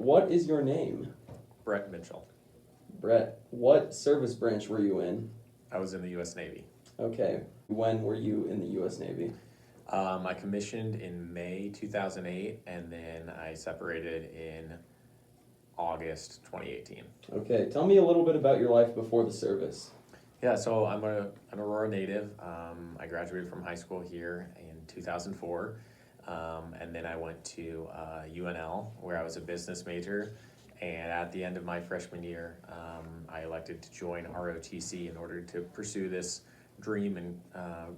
What is your name? Brett Mitchell. Brett, what service branch were you in? I was in the U.S. Navy. Okay. When were you in the U.S. Navy? I commissioned in May 2008, and then I separated in August 2018. Okay. Tell me a little bit about your life before the service. Yeah, so I'm an Aurora native. I graduated from high school here in 2004, and then I went to UNL, where I was a business major. And at the end of my freshman year, I elected to join ROTC in order to pursue this dream and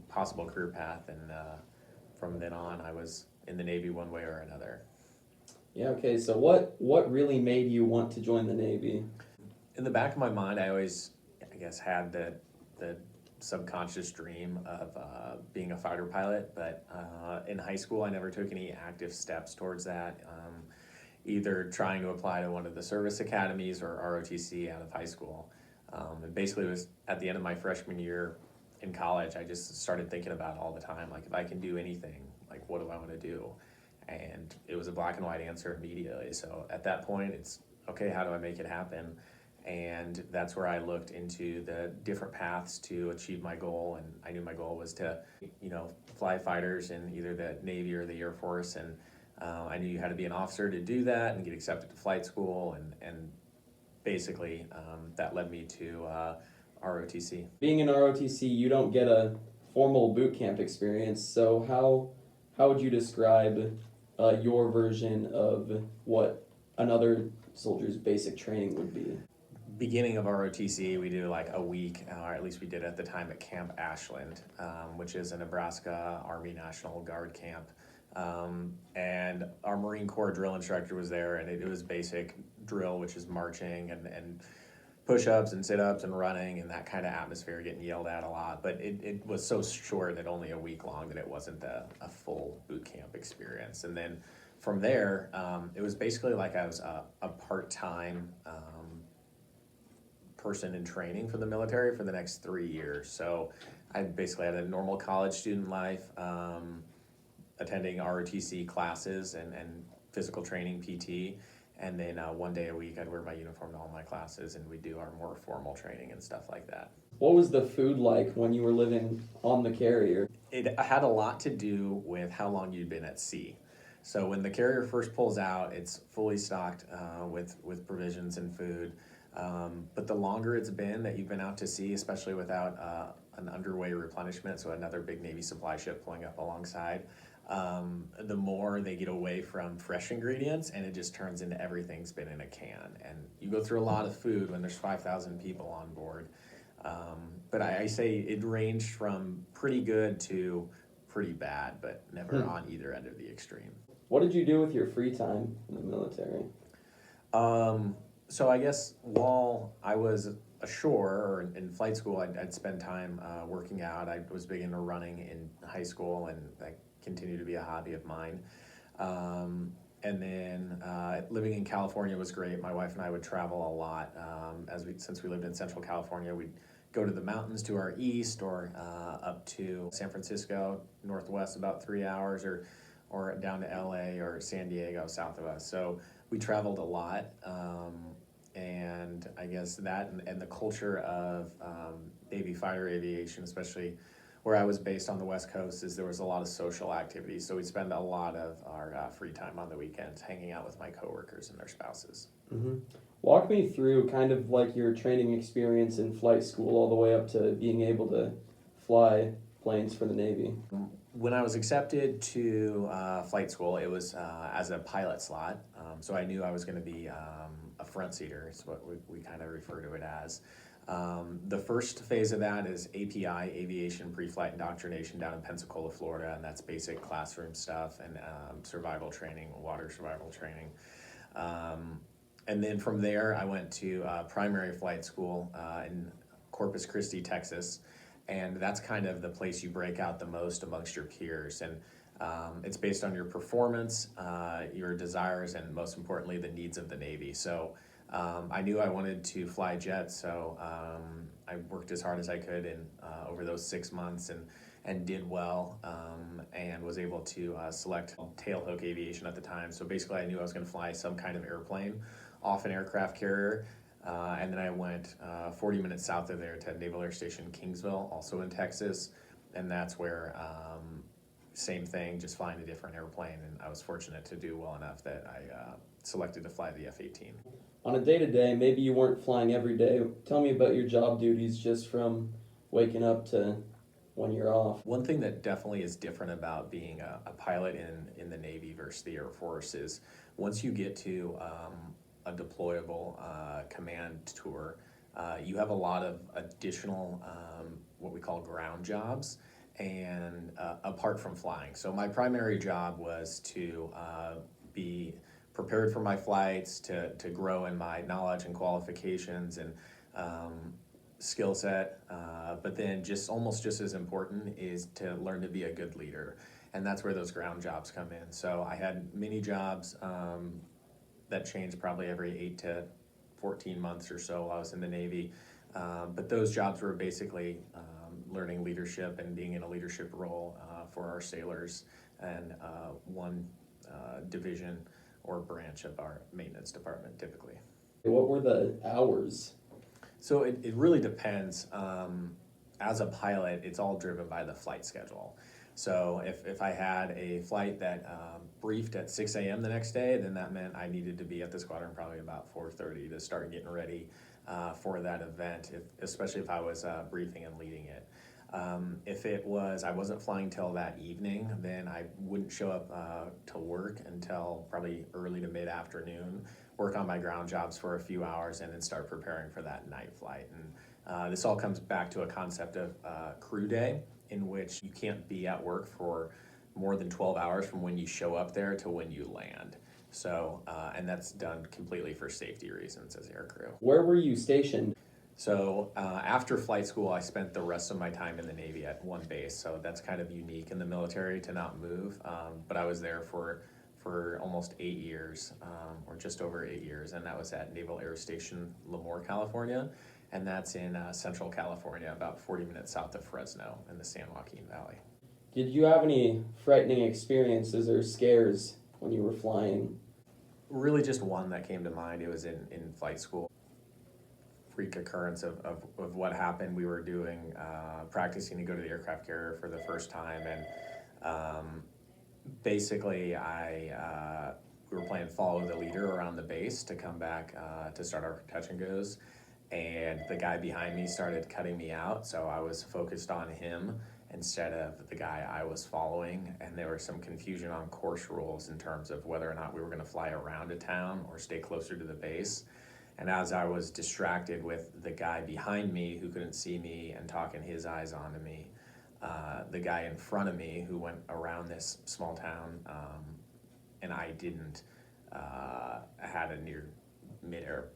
possible career path. And from then on, I was in the Navy one way or another. Yeah, okay. So what really made you want to join the Navy? In the back of my mind, I always, I guess, had the subconscious dream of being a fighter pilot. But in high school, I never took any active steps towards that. Either trying to apply to one of the service academies or ROTC out of high school. And basically it was at the end of my freshman year in college, I just started thinking about it all the time, like if I can do anything, like what do I want to do? And it was a black and white answer immediately. So at that point, it's, okay, how do I make it happen? And that's where I looked into the different paths to achieve my goal. And I knew my goal was to, fly fighters in either the Navy or the Air Force. And I knew you had to be an officer to do that and get accepted to flight school, and basically that led me to ROTC. Being in ROTC, you don't get a formal boot camp experience. So how would you describe your version of what another soldier's basic training would be? Beginning of ROTC, we do like a week, or at least we did at the time at Camp Ashland, which is a Nebraska Army National Guard camp. And our Marine Corps drill instructor was there, and it was basic drill, which is marching and push-ups and sit-ups and running and that kind of atmosphere, getting yelled at a lot. But it was so short that only a week long that it wasn't a full boot camp experience. And then from there, it was basically like I was a part-time person in training for the military for the next 3 years. So I basically had a normal college student life, attending ROTC classes and physical training, PT, and then one day a week I'd wear my uniform to all my classes, and we'd do our more formal training and stuff like that. What was the food like when you were living on the carrier? It had a lot to do with how long you'd been at sea. So when the carrier first pulls out, it's fully stocked with provisions and food. But the longer it's been that you've been out to sea, especially without an underway replenishment, so another big Navy supply ship pulling up alongside, the more they get away from fresh ingredients, and it just turns into everything's been in a can. And you go through a lot of food when there's 5,000 people on board. But I say it ranged from pretty good to pretty bad, but never on either end of the extreme. What did you do with your free time in the military? So I guess while I was ashore or in flight school, I'd spend time working out. I was big into running in high school, and that continued to be a hobby of mine. And then living in California was great. My wife and I would travel a lot. Since we lived in Central California, we'd go to the mountains to our east, or up to San Francisco, northwest about 3 hours, or down to LA or San Diego south of us. So we traveled a lot. And I guess that and the culture of Navy fighter aviation, especially where I was based on the West Coast, is there was a lot of social activities. So we'd spend a lot of our free time on the weekends hanging out with my coworkers and their spouses. Mm-hmm. Walk me through kind of like your training experience in flight school all the way up to being able to fly planes for the Navy. When I was accepted to flight school, it was as a pilot slot. So I knew I was going to be a front seater, is what we kind of refer to it as. The first phase of that is API, Aviation Pre-Flight Indoctrination, down in Pensacola, Florida, and that's basic classroom stuff and survival training, water survival training. And then from there, I went to primary flight school in Corpus Christi, Texas, and that's kind of the place you break out the most amongst your peers. And it's based on your performance, your desires, and most importantly, the needs of the Navy. So I knew I wanted to fly jets, so I worked as hard as I could over those 6 months, and and did well, and was able to select tailhook aviation at the time. So basically, I knew I was going to fly some kind of airplane off an aircraft carrier. And then I went 40 minutes south of there to Naval Air Station Kingsville, also in Texas. And that's where, same thing, just flying a different airplane. And I was fortunate to do well enough that I selected to fly the F-18. On a day-to-day, maybe you weren't flying every day. Tell me about your job duties just from waking up to when you're off. One thing that definitely is different about being a pilot in the Navy versus the Air Force is once you get to a deployable command tour, you have a lot of additional what we call ground jobs and apart from flying. So my primary job was to be prepared for my flights, to grow in my knowledge and qualifications and skill set, but then just almost just as important is to learn to be a good leader. And that's where those ground jobs come in. So I had many jobs that changed probably every 8 to 14 months or so while I was in the Navy. But those jobs were basically learning leadership and being in a leadership role for our sailors and one division or branch of our maintenance department typically. What were the hours? So it really depends. As a pilot, it's all driven by the flight schedule. So if I had a flight that briefed at 6 a.m. the next day, then that meant I needed to be at the squadron probably about 4:30 to start getting ready for that event, especially if I was briefing and leading it. If it was, I wasn't flying till that evening, then I wouldn't show up to work until probably early to mid-afternoon, work on my ground jobs for a few hours, and then start preparing for that night flight. And this all comes back to a concept of crew day, in which you can't be at work for more than 12 hours from when you show up there to when you land. So, and that's done completely for safety reasons as air crew. Where were you stationed? So after flight school, I spent the rest of my time in the Navy at one base. So that's kind of unique in the military to not move. But I was there for almost 8 years, or just over 8 years, and that was at Naval Air Station Lemoore, California, and that's in Central California, about 40 minutes south of Fresno in the San Joaquin Valley. Did you have any frightening experiences or scares when you were flying? Really just one that came to mind. It was in flight school. Freak occurrence of what happened. We were doing, practicing to go to the aircraft carrier for the first time, and basically we were playing follow the leader around the base to come back to start our touch and goes, and the guy behind me started cutting me out, so I was focused on him instead of the guy I was following, and there was some confusion on course rules in terms of whether or not we were going to fly around a town or stay closer to the base. And as I was distracted with the guy behind me who couldn't see me and talking his eyes onto me, the guy in front of me who went around this small town, and I didn't, had a near mid-air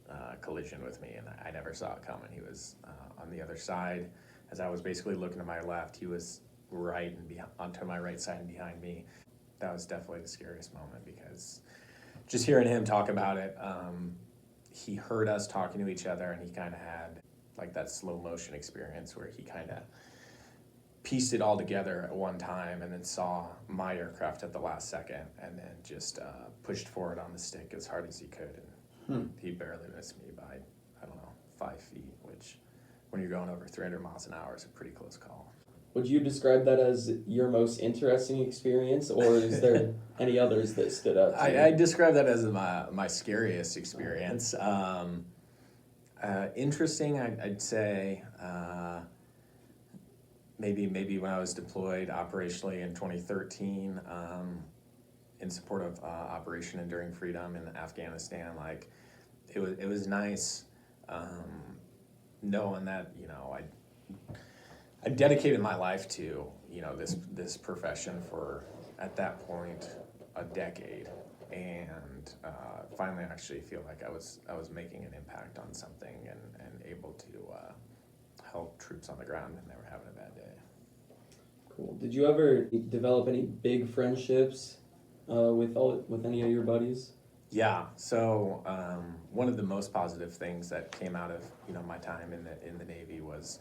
collision with me, and I never saw it coming. He was on the other side. As I was basically looking to my left, he was right and onto my right side and behind me. That was definitely the scariest moment, because just hearing him talk about it, he heard us talking to each other, and he kind of had like that slow motion experience where he kind of pieced it all together at one time and then saw my aircraft at the last second and then just pushed forward on the stick as hard as he could. And he barely missed me by, I don't know, 5 feet, which when you're going over 300 miles an hour is a pretty close call. Would you describe that as your most interesting experience, or is there any others that stood out to you? I describe that as my scariest experience. Interesting, I'd say maybe when I was deployed operationally in 2013 in support of Operation Enduring Freedom in Afghanistan. Like it was nice knowing that I dedicated my life to this profession for, at that point, a decade, and finally actually feel like I was making an impact on something and able to help troops on the ground when they were having a bad day. Cool. Did you ever develop any big friendships with any of your buddies? Yeah. So one of the most positive things that came out of my time in the Navy was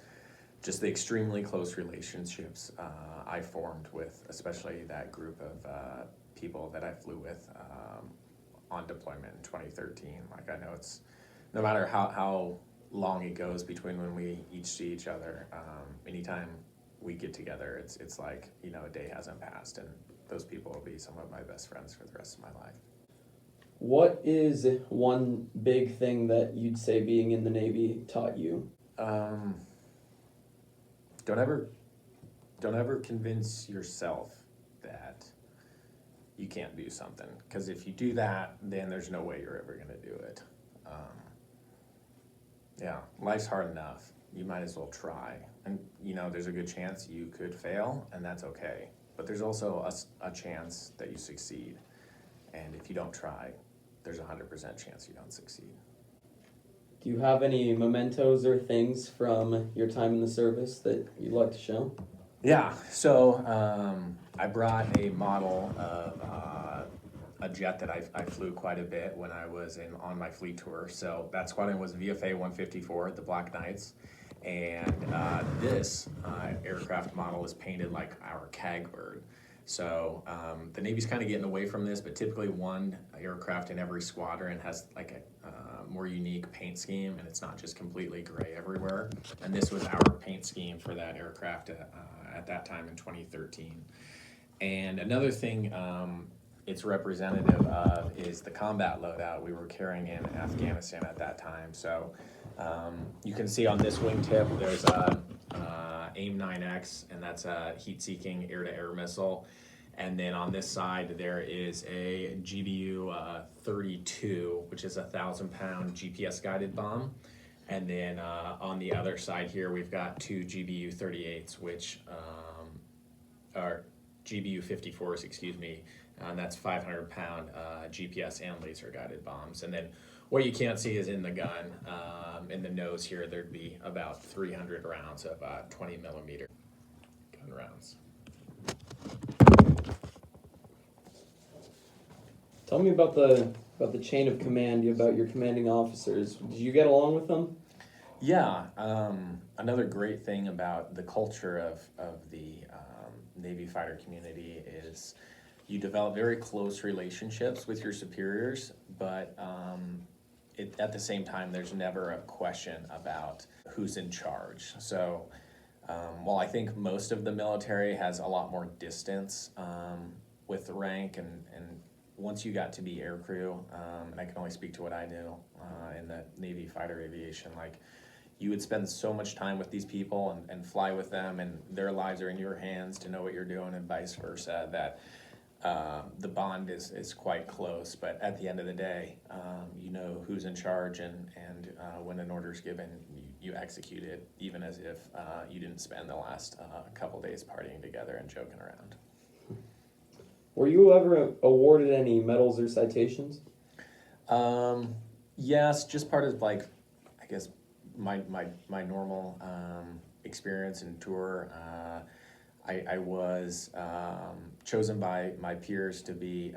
just the extremely close relationships I formed with, especially that group of people that I flew with on deployment in 2013. Like, I know it's, no matter how long it goes between when we each see each other, anytime we get together, it's like, a day hasn't passed, and those people will be some of my best friends for the rest of my life. What is one big thing that you'd say being in the Navy taught you? Don't ever convince yourself that you can't do something, because if you do that, then there's no way you're ever going to do it. Yeah, life's hard enough. You might as well try. And, there's a good chance you could fail, and that's okay. But there's also a chance that you succeed. And if you don't try, there's a 100% chance you don't succeed. Do you have any mementos or things from your time in the service that you'd like to show? Yeah, so I brought a model of a jet that I flew quite a bit when I was on my fleet tour. So that squadron was VFA 154, the Black Knights. And this aircraft model is painted like our CAG bird. So the Navy's kind of getting away from this, but typically one aircraft in every squadron has like a more unique paint scheme, and it's not just completely gray everywhere. And this was our paint scheme for that aircraft at that time in 2013. And another thing it's representative of is the combat loadout we were carrying in Afghanistan at that time. So you can see on this wingtip there's a AIM-9X, and that's a heat-seeking air-to-air missile. And then on this side there is a GBU 32, which is a 1,000-pound GPS-guided bomb. And then on the other side here we've got two GBU 38s, which are GBU 54s, excuse me, and that's 500-pound GPS and laser-guided bombs. And then what you can't see is in the gun, in the nose here, there'd be about 300 rounds of 20-millimeter gun rounds. Tell me about the chain of command, about your commanding officers. Did you get along with them? Yeah, another great thing about the culture of the Navy fighter community is you develop very close relationships with your superiors, but at the same time, there's never a question about who's in charge. So while I think most of the military has a lot more distance with the rank, and once you got to be aircrew, and I can only speak to what I do in the Navy fighter aviation, like, you would spend so much time with these people and fly with them, and their lives are in your hands to know what you're doing, and vice versa, that the bond is quite close. But at the end of the day, you know who's in charge, and when an order is given, you execute it, even as if you didn't spend the last couple days partying together and joking around. Were you ever awarded any medals or citations? Yes, just part of, like, I guess, my normal experience and tour. I was chosen by my peers to be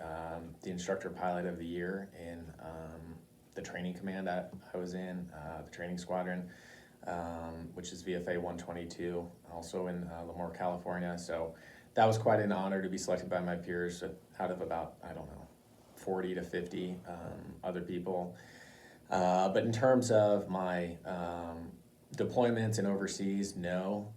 the instructor pilot of the year in the training command I was in, the training squadron, which is VFA 122, also in Lemoore, California. So that was quite an honor to be selected by my peers out of about, 40 to 50 other people. But in terms of my deployments and overseas, no.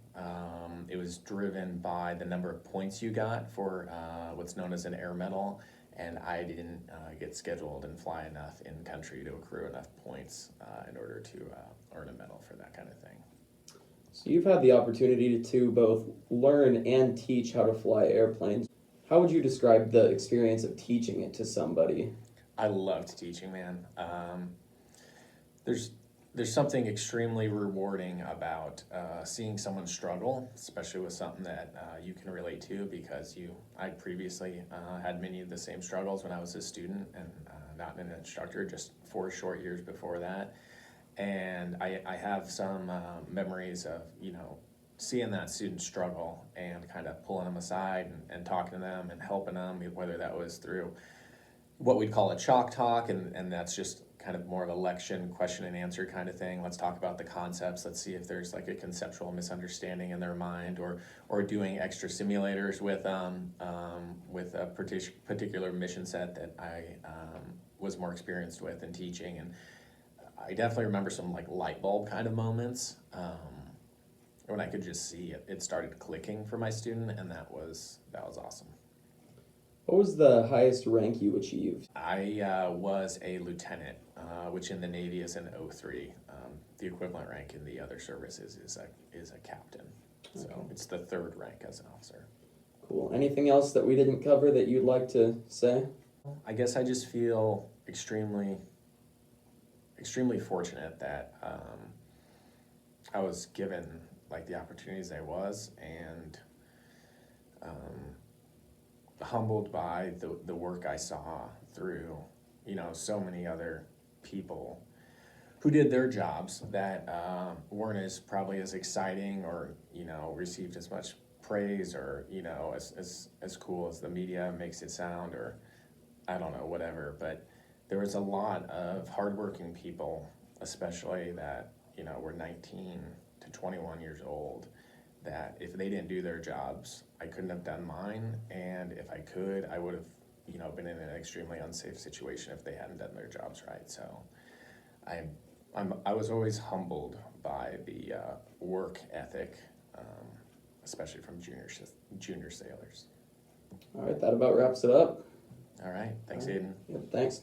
It was driven by the number of points you got for what's known as an air medal, and I didn't get scheduled and fly enough in country to accrue enough points in order to earn a medal for that kind of thing. So you've had the opportunity to both learn and teach how to fly airplanes. How would you describe the experience of teaching it to somebody? I loved teaching, man. There's something extremely rewarding about seeing someone struggle, especially with something that you can relate to, because I previously had many of the same struggles when I was a student and not an instructor, just 4 short years before that. And I have some memories of, seeing that student struggle and kind of pulling them aside and talking to them and helping them, whether that was through what we'd call a chalk talk, and that's just kind of more of a lection, question and answer kind of thing. Let's talk about the concepts. Let's see if there's like a conceptual misunderstanding in their mind, or doing extra simulators with a particular mission set that I was more experienced with in teaching. And I definitely remember some like light bulb kind of moments when I could just see it started clicking for my student, and that was awesome. What was the highest rank you achieved? I was a lieutenant, which in the Navy is an O3. The equivalent rank in the other services is a captain. So Okay. it's the third rank as an officer. Cool. Anything else that we didn't cover that you'd like to say? I guess I just feel extremely fortunate that I was given like the opportunities I was, and humbled by the work I saw through, so many other people who did their jobs that weren't probably as exciting, or received as much praise, or as cool as the media makes it sound, or I don't know, whatever. But there was a lot of hardworking people, especially that were 19 to 21 years old, that if they didn't do their jobs, I couldn't have done mine, and if I could, I would have, been in an extremely unsafe situation if they hadn't done their jobs right. So, I was always humbled by the work ethic, especially from junior sailors. All right, that about wraps it up. All right, thanks, Aiden. Yep, thanks.